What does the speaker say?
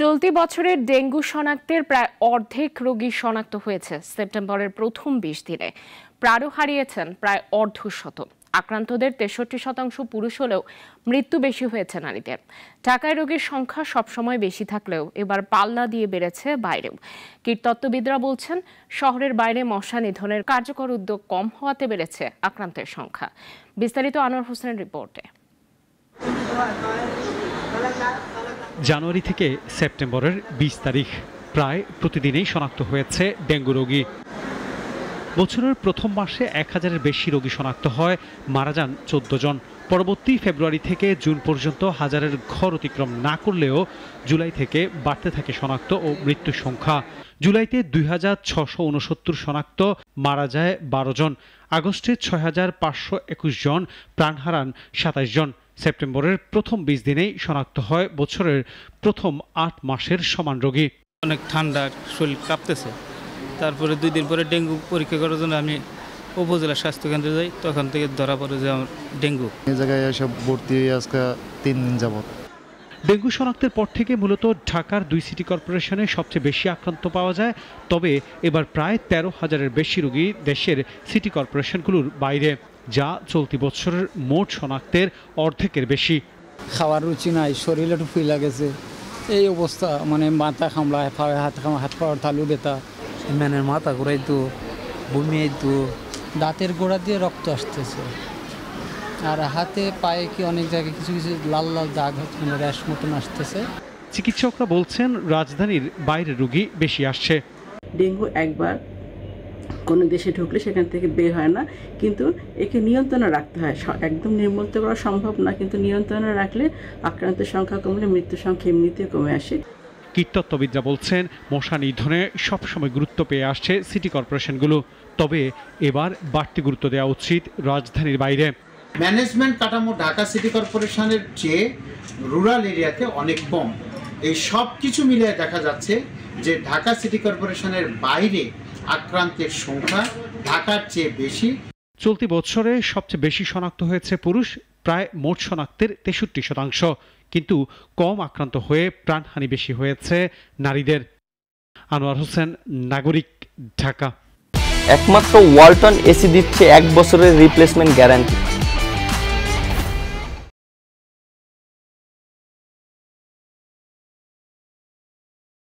চলতি বছরের ডেঙ্গু শনাক্তের প্রায় অর্ধেক রোগী শনাক্ত হয়েছে সেপ্টেম্বরের প্রথম ২০ দিনে। প্রাণও হারিয়েছেন প্রায় অর্ধশত। আক্রান্তদের ৬৩% পুরুষ হলেও মৃত্যু বেশি হয়েছে নারীদের। ঢাকায় রোগীর সংখ্যা সবসময় বেশি থাকলেও এবার পাল্লা দিয়ে বেড়েছে বাইরেও। কীটতত্ত্ববিদরা বলছেন, শহরের বাইরে মশা নিধনের কার্যকর উদ্যোগ কম হওয়াতে বেড়েছে আক্রান্তের সংখ্যা। বিস্তারিত আনোয়ার হোসেনের রিপোর্টে। জানুয়ারি থেকে সেপ্টেম্বরের ২০ তারিখ প্রায় প্রতিদিনই শনাক্ত হয়েছে ডেঙ্গু রোগী। বছরের প্রথম মাসে ১,০০০-এর বেশি রোগী শনাক্ত হয়, মারা যান ১৪ জন। পরবর্তী ফেব্রুয়ারি থেকে জুন পর্যন্ত হাজারের ঘর অতিক্রম না করলেও জুলাই থেকে বাড়তে থাকে শনাক্ত ও মৃত্যুর সংখ্যা। জুলাইতে ২,৬৬৯ শনাক্ত, মারা যায় ১২ জন। আগস্টে ৬,৫২১ জন, প্রাণ হারান ২৭ জন। সেপ্টেম্বরের প্রথম ২০ দিনেই শনাক্ত হয় বছরের প্রথম ৮ মাসের সমান রোগী। অনেক ঠান্ডা, শরীর কাঁপতেছে। তারপরে ২ দিন পরে ডেঙ্গু পরীক্ষা করার জন্য আমি উপজেলা স্বাস্থ্যকেন্দ্রে যাই, তখন থেকে ধরা পড়ে যে আমার ডেঙ্গু। এই জায়গায় এসে ভর্তি আজকে ৩ দিন যাবত। ডেঙ্গু শনাক্তের পর থেকে মূলত ঢাকার ২ সিটি কর্পোরেশনে সবচেয়ে বেশি আক্রান্ত পাওয়া যায়। তবে এবার প্রায় ১৩,০০০-এর বেশি রোগী দেশের সিটি কর্পোরেশনগুলোর বাইরে, যা চলতি বছরের মোট শনাক্তের অর্ধেকের বেশি। খাওয়ার রুচি নাই, শরীরে একটু ফুই লাগেছে, এই অবস্থা। মানে মাথা কামড়ায়, হাত পাওয়ার তালু ব্যথা, ম্যানের মাথা ঘুরাইতো, বমি আইতো, দাঁতের গোড়া দিয়ে রক্ত আসতেছে, আর হাতে পায়ে কি অনেক জায়গায় কিছু কিছু লাল লাল দাগ হচ্ছে, মানে র্যাশ মতন আসতেছে। চিকিৎসকরা বলছেন, রাজধানীর বাইরের রোগী বেশি আসছে। ডেঙ্গু একবার কোনো দেশে ঢুকলে সেখান থেকে বের হয় না, কিন্তু একে নিয়ন্ত্রণে রাখতে হয়। একদম নির্মূল করা সম্ভব না, কিন্তু নিয়ন্ত্রণে রাখলে আক্রান্তের সংখ্যা কমলে মৃত্যুর সংখ্যা এমনিতেই কমে আসে। কীটতত্ত্ববিদরা বলছেন, মশা নিধনে সবসময় গুরুত্ব পেয়ে আসছে সিটি কর্পোরেশনগুলো। তবে এবার বাড়তি গুরুত্ব দেওয়া উচিত রাজধানীর বাইরে। ম্যানেজমেন্ট কাঠামো ঢাকা সিটি কর্পোরেশনের চেয়ে রুরাল এরিয়াতে অনেক কম। এই সব কিছু মিলিয়ে দেখা যাচ্ছে যে ঢাকা সিটি কর্পোরেশনের বাইরে আক্রান্তের সংখ্যা ঢাকার চেয়ে বেশি। চলতি বছরে সবচেয়ে বেশি শনাক্ত হয়েছে পুরুষ, প্রায় মোট শনাক্তের ৬৩%। কিন্তু কম আক্রান্ত হয়ে প্রাণহানি বেশি হয়েছে নারীদের। আনোয়ার হোসেন, নাগরিক, ঢাকা। একমাত্র ওয়ালটন এসি দিচ্ছে ১ বছরের রিপ্লেসমেন্ট গ্যারান্টি।